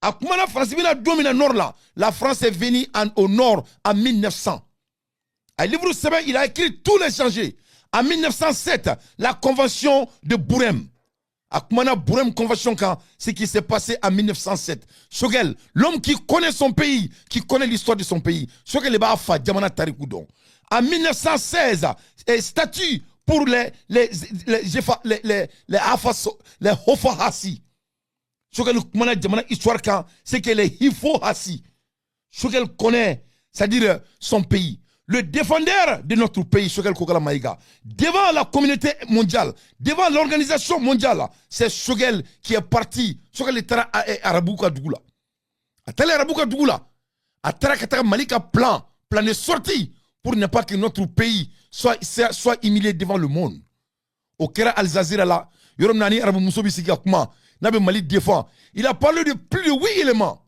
À comment la France vient dominer le nord là? La France est venue au nord en 1900. À livre 7, il a écrit tous les changés. En 1907, la convention de Bourem. À Koumana Bourem convention quand ce qui s'est passé en 1907. Shogel, l'homme qui connaît son pays, qui connaît l'histoire de son pays. Shogel est fa Djamana Tarikoudon. En 1916, statut pour les Hofa Hassi. Shogel Koumana Djamana histoire quand c'est que les Hifo Hassi. Shogel connaît, c'est-à-dire son pays. Le défendeur de notre pays, Shogel Kokala Maïga, devant la communauté mondiale, devant l'organisation mondiale, c'est Shogel qui est parti. Shogel est Arabouka Dougoula. A tel Arabouka Dougoula, a Tarakataka Malika plan de sortie pour ne pas que notre pays soit humilié devant le monde. Au Kera Al-Zazira là, Yorom Nani Arabou Moussobi Sikakuma, Nabe Mali défend. Il a parlé de plus de 8 éléments.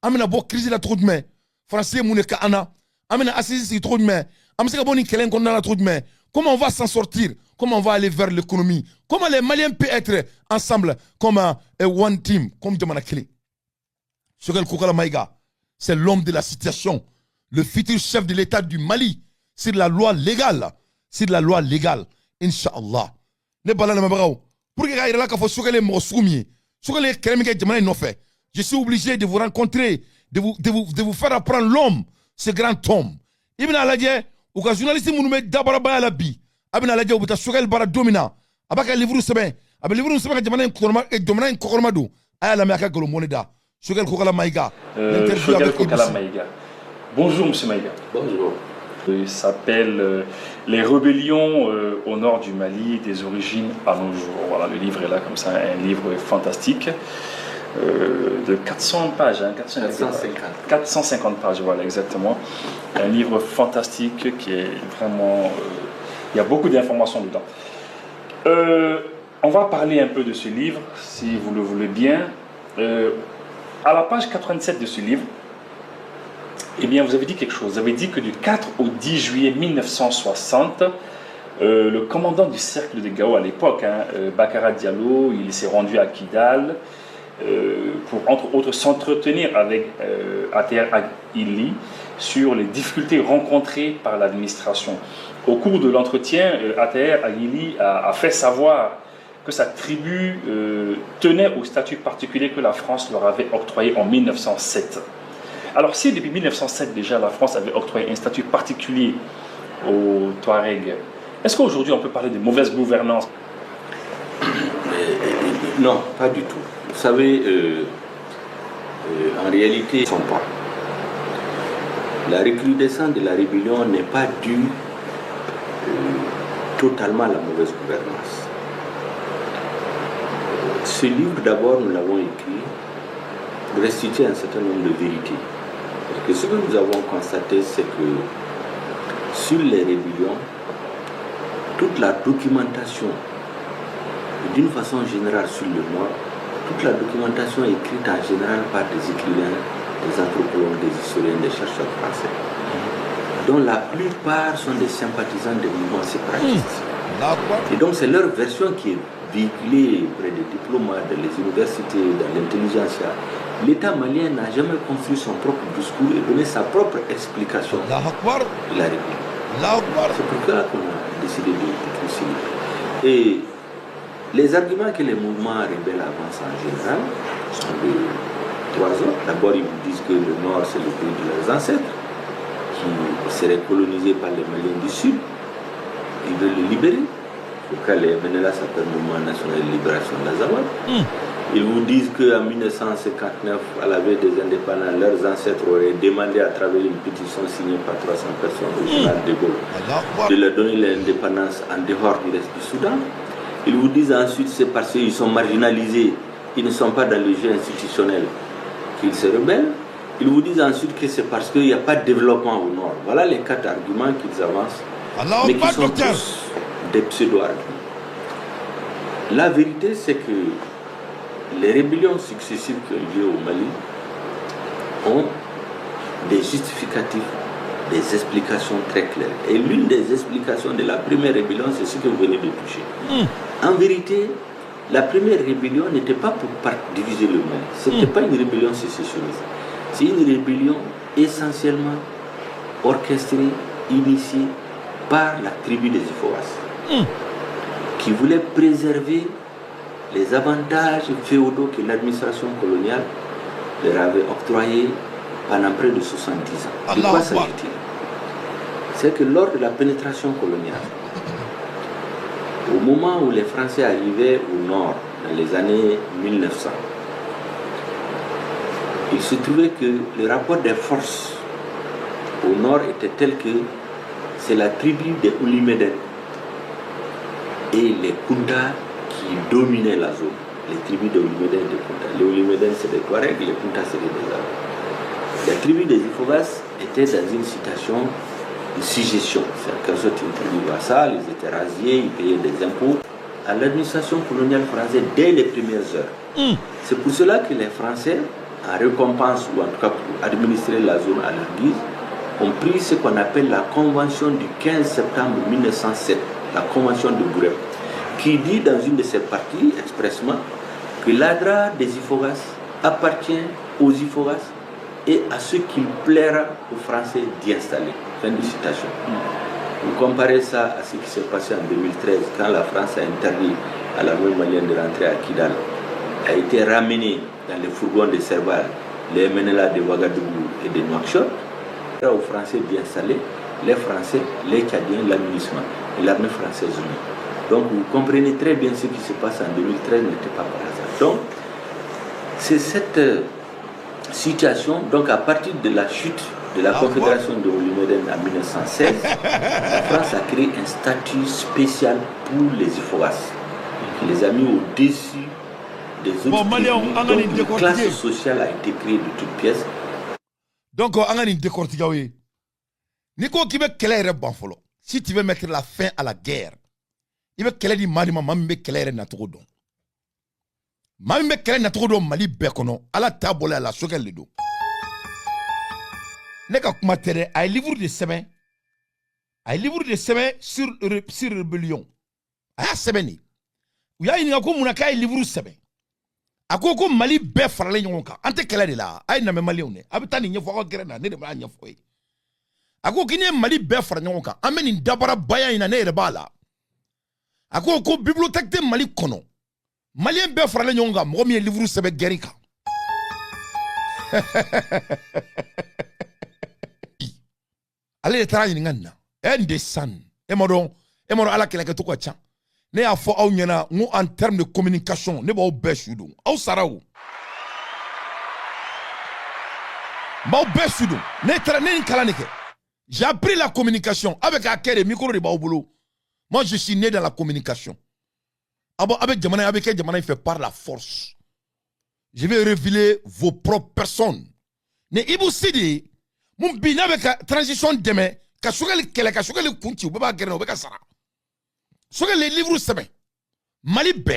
Amena Bo crise la trop de main. Français Mouneka Anna. Amena Assisi trop de main. Amena Boni Kelen qu'on a la trop de main. Comment on va s'en sortir? Comment on va aller vers l'économie? Comment les Maliens peuvent être ensemble comme un one team, comme Djamana Kele? Shogel Kokala Maïga, c'est l'homme de la situation, le futur chef de l'État du Mali. C'est de la loi légale. C'est de la loi légale. Inch'Allah. Ne balana mabrao. Pour que il là faut Shogel Mossoumi. Shogel Keremike Djamana no fait. Je suis obligé de vous rencontrer, de vous faire apprendre l'homme, ce grand homme. Ibn Aladje, ou ka journaliste mounou dabara ba la bi. Ibn Aladje ou ta Shogel bara domina. Abaka livre sebe. Abaka livre sebe ka Djamana Kokormado. Aya la meka golo moneda. Shogel Kokala Maïga. Shogel Kokala Maïga. Bonjour, monsieur Maïga. Bonjour. Il s'appelle Les rébellions au nord du Mali, des origines à nos jours. Voilà, le livre est là, comme ça, un livre fantastique de 400 pages. 450 pages, voilà, exactement. Un livre fantastique qui est vraiment. Il y a beaucoup d'informations dedans. On va parler un peu de ce livre, si vous le voulez bien. À la page 87 de ce livre, eh bien, vous avez dit quelque chose. Vous avez dit que du 4 au 10 juillet 1960, le commandant du cercle de Gao à l'époque, Bakara Diallo, il s'est rendu à Kidal pour, entre autres, s'entretenir avec ATR Agili sur les difficultés rencontrées par l'administration. Au cours de l'entretien, ATR Agili a fait savoir que sa tribu tenait au statut particulier que la France leur avait octroyé en 1907. Alors si depuis 1907 déjà la France avait octroyé un statut particulier aux Touaregs, est-ce qu'aujourd'hui on peut parler de mauvaise gouvernance? Non, pas du tout. Vous savez, en réalité, ils ne sont pas. La recrudescence de la rébellion n'est pas due totalement à la mauvaise gouvernance. Ce livre, d'abord, nous l'avons écrit pour restituer un certain nombre de vérités. Parce que ce que nous avons constaté, c'est que sur les rébellions, toute la documentation, d'une façon générale sur le Nord, toute la documentation est écrite en général par des écrivains, des anthropologues, des historiens, des chercheurs français, dont la plupart sont des sympathisants des mouvements séparatistes. Et donc c'est leur version qui est véhiculée auprès des diplomates, dans les universités, dans l'intelligentsia. L'État malien n'a jamais construit son propre discours et donné sa propre explication de la République. C'est pourquoi on a décidé d'écrire ce livre. Et les arguments que les mouvements rebelles avancent en général sont de trois ordres. D'abord, ils vous disent que le Nord, c'est le pays de leurs ancêtres, qui serait colonisé par les Maliens du Sud. Ils veulent le libérer. Pourquoi les MNLA s'appellent Mouvement National de Libération de l'Azawad. Ils vous disent qu'en 1959, à la veille des indépendants, leurs ancêtres auraient demandé à travers une pétition signée par 300 personnes au général de Gaulle de leur donner l'indépendance en dehors du reste du Soudan. Ils vous disent ensuite que c'est parce qu'ils sont marginalisés, ils ne sont pas dans le jeu institutionnel qu'ils se rebellent. Ils vous disent ensuite que c'est parce qu'il n'y a pas de développement au Nord. Voilà les 4 arguments qu'ils avancent, mais qui sont tous des pseudo-arguments. La vérité, c'est que les rébellions successives qui ont lieu au Mali ont des justificatifs, des explications très claires. Et l'une des explications de la première rébellion, c'est ce que vous venez de toucher. En vérité, la première rébellion n'était pas pour diviser le Mali. Ce n'était pas une rébellion sécessionniste. C'est une rébellion essentiellement orchestrée, initiée par la tribu des Ifowas, qui voulait préserver les avantages féodaux que l'administration coloniale leur avait octroyés pendant près de 70 ans. De quoi s'agit-il? C'est que lors de la pénétration coloniale, au moment où les Français arrivaient au nord, dans les années 1900, il se trouvait que le rapport des forces au nord était tel que c'est la tribu des Oulimeden et les Kunta qui dominaient la zone. Les tribus des Oulimeden et des Kunta. Les Oulimeden c'est des Touaregs, les Kunta c'est des Arabes. La tribu des Ifovas était dans une situation de suggestion. C'est en quelque sorte une tribu vassale, ils étaient rasiés, ils payaient des impôts à l'administration coloniale française dès les premières heures. C'est pour cela que les Français, en récompense ou en tout cas pour administrer la zone à leur guise, ont pris ce qu'on appelle la convention du 15 septembre 1907, la convention de Bourem, qui dit dans une de ses parties expressement que l'Adra des Ifogas appartient aux Ifogas et à ce qu'il plaira aux Français d'y installer. Fin de citation. Vous comparez ça à ce qui s'est passé en 2013 quand la France a interdit à l'armée malienne de rentrer à Kidal, a été ramené dans les fourgons de Serval, les MNLA de Ouagadougou et de Nouakchott, aux Français d'y installer les Français, les Tchadiens, l'administration et l'armée française unie. Donc vous comprenez très bien ce qui se passe en 2013 n'était pas par hasard. Donc c'est cette situation, donc à partir de la chute de la Confédération de Oulimeden en 1916, la France a créé un statut spécial pour les Ifogas, qui les a mis au-dessus des autres tribus. Donc une classe sociale a été créée de toutes pièces. Donc, on a une décortication. Nico qui veut qu'elle banfolo. Si tu veux mettre la fin à la guerre, il veut qu'elle ait mali mambe qu'elle ait naturodon. Mambe qu'elle ait naturodon mali bekono. À la table à la sokel le dos. Neka kumatere a livre de semaine. A livre de semaine sur rébellion. A semaine. Ou ya une akumuna livre semaine. Ako ko Mali be farale ɲɔgɔn kan an tɛ kɛlɛ de la a ye namɛ Malienw ne a bɛ taa nin ɲɛfɔ aw ka gɛrɛ na ne de b'a ɲɛfɔ ye a ko k'i ni ye Mali bɛɛ fara ɲɔgɔn kan an bɛ nin dabara baya in na ne yɛrɛ b'a la a ko bibliothèque tɛ Mali kɔnɔ Malien bɛɛ farale ɲɔgɔn kan mɔgɔ min ye livre sɛbɛn gɛri kan ale de taara ɲininka nin na n de san e ma dɔn ala kɛlɛkɛcogo ka ca ne y'a fɔ aw ɲɛna n ko en termes de communication ne b'aw bɛɛ su don aw sara o n b'aw bɛɛ su don ne taara ne ni kalan de kɛ j'ai appris la communication a bɛ k'a kɛ de micro de b'aw bolo moi je suis né dans la communication a bɛ jamana a bɛ kɛ jamana in fɛ par la force je vais révéler vos propres personnes ne Ibou Sidi mun bi n'a bɛ ka transition dɛmɛ ka Sogɛli kɛlɛ ka Sogɛli kun ci u bɛɛ b'a gɛrɛ u bɛ ka sara Sogɛli livre sɛbɛn Mali bɛɛ